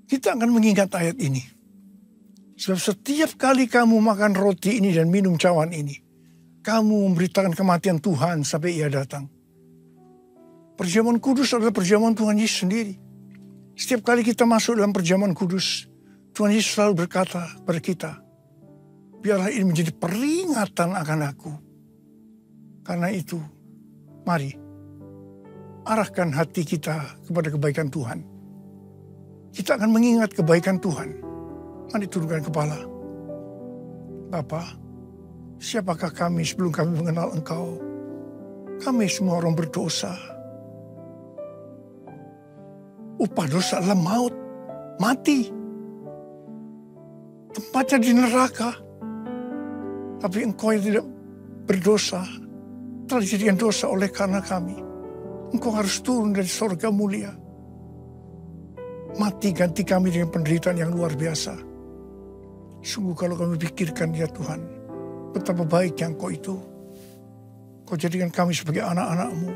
Kita akan mengingat ayat ini. Sebab setiap kali kamu makan roti ini dan minum cawan ini, kamu memberitakan kematian Tuhan sampai Ia datang. Perjamuan kudus adalah perjamuan Tuhan Yesus sendiri. Setiap kali kita masuk dalam perjamuan kudus, Tuhan Yesus selalu berkata kepada kita, biarlah ini menjadi peringatan akan aku. Karena itu, mari arahkan hati kita kepada kebaikan Tuhan. Kita akan mengingat kebaikan Tuhan. Mari tundukkan kepala. Bapa, siapakah kami sebelum kami mengenal Engkau? Kami semua orang berdosa. Upah dosa adalah maut, mati. Tempatnya di neraka. Tapi Engkau yang tidak berdosa telah dijadikan dosa oleh karena kami. Engkau harus turun dari surga mulia. Mati ganti kami dengan penderitaan yang luar biasa. Sungguh kalau kami pikirkan ya Tuhan, betapa baiknya Engkau itu. Engkau jadikan kami sebagai anak-anak-Mu.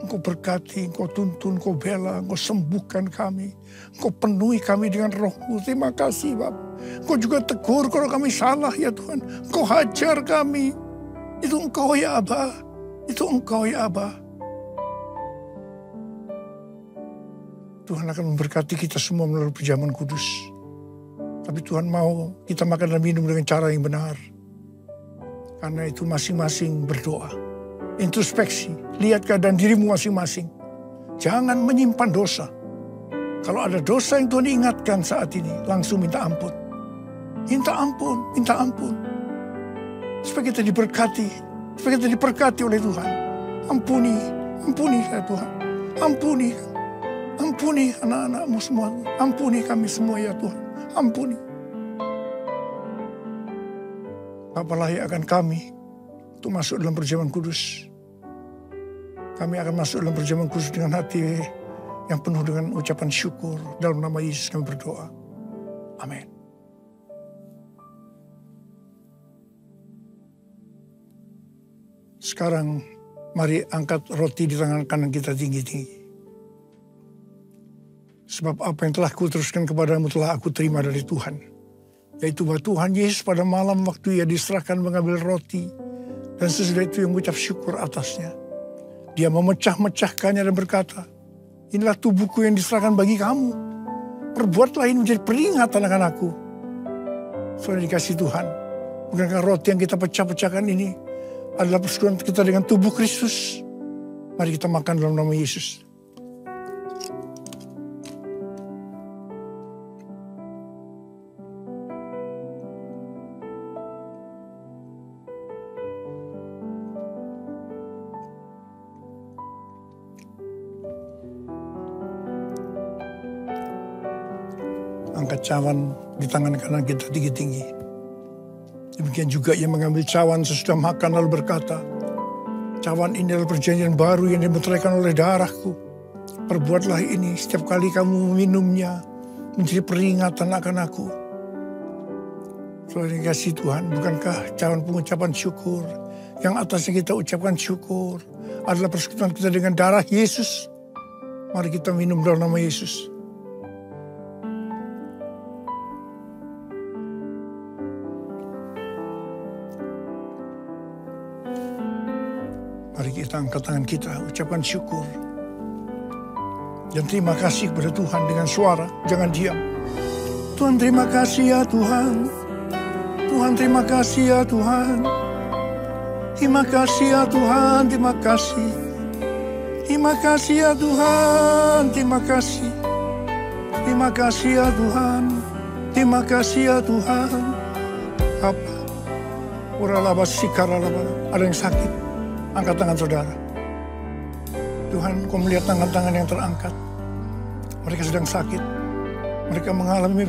Engkau berkati, Engkau tuntun, Engkau bela, Engkau sembuhkan kami. Engkau penuhi kami dengan Roh-Mu. Terima kasih Bapak. Engkau juga tegur kalau kami salah ya Tuhan. Engkau hajar kami. Itu Engkau ya Abba. Itu Engkau ya Abba. Tuhan akan memberkati kita semua melalui perjamuan kudus. Tapi Tuhan mau kita makan dan minum dengan cara yang benar. Karena itu masing-masing berdoa. Introspeksi. Lihat keadaan dirimu masing-masing. Jangan menyimpan dosa. Kalau ada dosa yang Tuhan ingatkan saat ini, langsung minta ampun. Minta ampun, minta ampun. Supaya kita diberkati. Supaya kita diberkati oleh Tuhan. Ampuni ya Tuhan. Ampuni anak-anak-Mu semua. Ampuni kami semua ya Tuhan. Ampuni. Bapa layakkan kami untuk masuk dalam perjamuan kudus. Kami akan masuk dalam perjamuan kudus dengan hati yang penuh dengan ucapan syukur. Dalam nama Yesus kami berdoa. Amin. Sekarang mari angkat roti di tangan kanan kita tinggi-tinggi. Sebab apa yang telah kuteruskan kepadamu telah aku terima dari Tuhan. Yaitu bahwa Tuhan Yesus pada malam waktu Ia diserahkan mengambil roti. Dan sesudah itu yang mengucap syukur atasnya. Dia memecah-mecahkannya dan berkata, inilah tubuhku yang diserahkan bagi kamu. Perbuatlah ini menjadi peringatan akan aku. Saudara dikasih Tuhan. Bukankah roti yang kita pecah-pecahkan ini adalah persekutuan kita dengan tubuh Kristus. Mari kita makan dalam nama Yesus. Angkat cawan di tangan kanan kita tinggi-tinggi. Demikian juga Ia mengambil cawan sesudah makan lalu berkata, cawan ini adalah perjanjian baru yang dimeteraikan oleh darahku. Perbuatlah ini setiap kali kamu meminumnya menjadi peringatan akan aku. Saudara kasih Tuhan, bukankah cawan pengucapan syukur yang atasnya kita ucapkan syukur adalah persekutuan kita dengan darah Yesus? Mari kita minum dalam nama Yesus. Mari kita angkat tangan kita, ucapkan syukur. Dan terima kasih kepada Tuhan dengan suara, jangan diam. Tuhan terima kasih ya Tuhan. Tuhan terima kasih ya Tuhan. Terima kasih ya Tuhan, terima kasih. Terima kasih ya Tuhan, terima kasih. Terima kasih ya Tuhan, terima kasih ya Tuhan. Apa? Uralaba sikaralaba. Ada yang sakit, angkat tangan saudara. Tuhan, Kau melihat tangan-tangan yang terangkat. Mereka sedang sakit. Mereka mengalami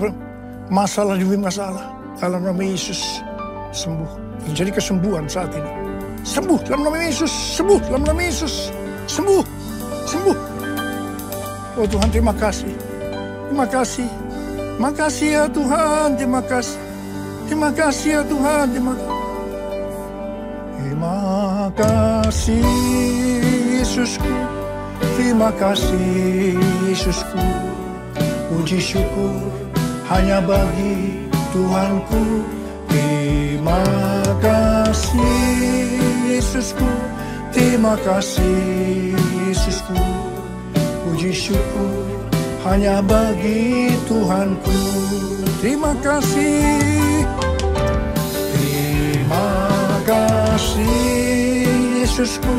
masalah demi masalah. Dalam nama Yesus, sembuh. Terjadi kesembuhan saat ini. Sembuh dalam nama Yesus, sembuh dalam nama Yesus. Sembuh, sembuh. Oh Tuhan, terima kasih. Terima kasih. Terima kasih ya Tuhan, terima kasih. Terima kasih ya Tuhan, terima kasih. Terima kasih Yesusku. Terima kasih Yesusku. Puji syukur hanya bagi Tuhanku. Terima kasih Yesusku. Terima kasih Yesusku. Puji syukur hanya bagi Tuhanku. Terima kasih. Terima kasih Yesusku.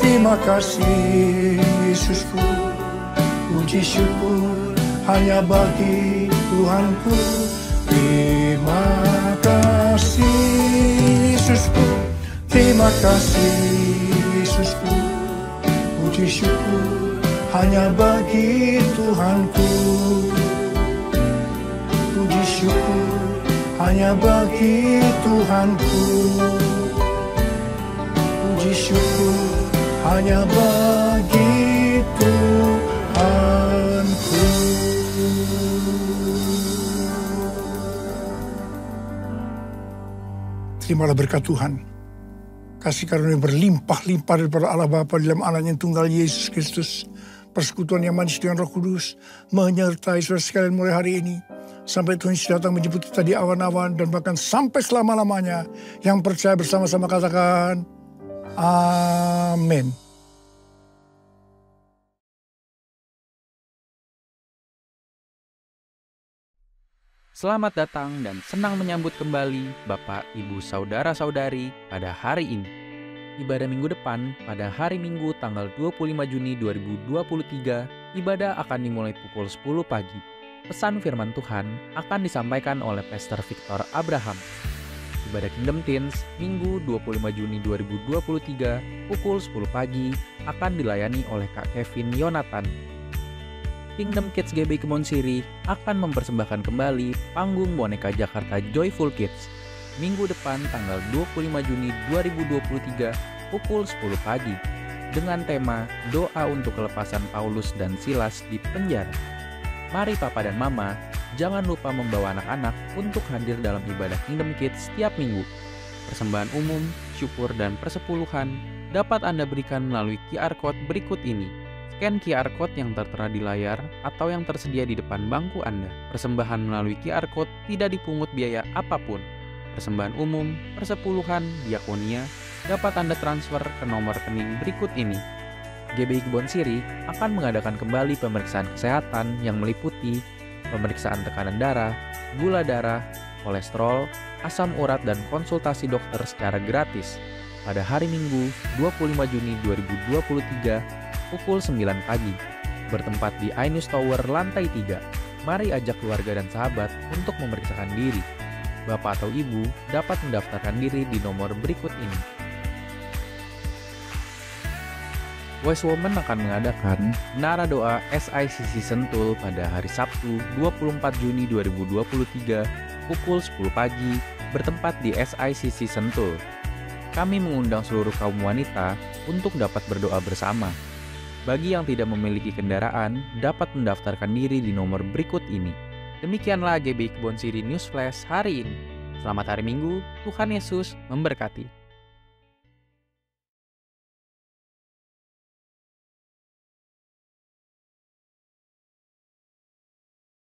Terima kasih Yesusku. Puji syukur hanya bagi Tuhanku. Terima kasih Yesusku. Terima kasih Yesusku. Puji syukur hanya bagi Tuhanku. Puji syukur hanya bagi Tuhanku. Puji syukur hanya bagi Tuhanku. Terimalah berkat Tuhan. Kasih karunia berlimpah-limpah daripada Allah Bapa dalam Anaknya yang tunggal Yesus Kristus. Persekutuan yang manis dengan Roh Kudus menyertai saudara sekalian mulai hari ini. Sampai Tuhan Yesus datang menjemput kita di awan-awan dan bahkan sampai selama-lamanya. Yang percaya bersama-sama katakan, amin. Selamat datang dan senang menyambut kembali Bapak, Ibu, Saudara-saudari pada hari ini. Ibadah minggu depan pada hari Minggu tanggal 25 Juni 2023, ibadah akan dimulai pukul 10 pagi. Pesan firman Tuhan akan disampaikan oleh Pastor Victor Abraham. Ibadah Kingdom Teens Minggu 25 Juni 2023 pukul 10 pagi akan dilayani oleh Kak Kevin Yonatan. Kingdom Kids GBI Kebon Siri akan mempersembahkan kembali panggung boneka Jakarta Joyful Kids minggu depan tanggal 25 Juni 2023 pukul 10 pagi dengan tema Doa untuk Kelepasan Paulus dan Silas di Penjara. Mari Papa dan Mama, jangan lupa membawa anak-anak untuk hadir dalam ibadah Kingdom Kids setiap minggu. Persembahan umum, syukur, dan persepuluhan dapat Anda berikan melalui QR Code berikut ini. Scan QR Code yang tertera di layar atau yang tersedia di depan bangku Anda. Persembahan melalui QR Code tidak dipungut biaya apapun. Persembahan umum, persepuluhan, diakonia dapat Anda transfer ke nomor rekening berikut ini. GBI Kebon Siri akan mengadakan kembali pemeriksaan kesehatan yang meliputi pemeriksaan tekanan darah, gula darah, kolesterol, asam urat, dan konsultasi dokter secara gratis pada hari Minggu 25 Juni 2023 pukul 9 pagi, bertempat di iNews Tower lantai 3. Mari ajak keluarga dan sahabat untuk memeriksakan diri. Bapak atau Ibu dapat mendaftarkan diri di nomor berikut ini. Wise Woman akan mengadakan Menara Doa SICC Sentul pada hari Sabtu 24 Juni 2023 pukul 10 pagi, bertempat di SICC Sentul. Kami mengundang seluruh kaum wanita untuk dapat berdoa bersama. Bagi yang tidak memiliki kendaraan, dapat mendaftarkan diri di nomor berikut ini. Demikianlah GBI Kebon Siri News Flash hari ini. Selamat hari Minggu, Tuhan Yesus memberkati.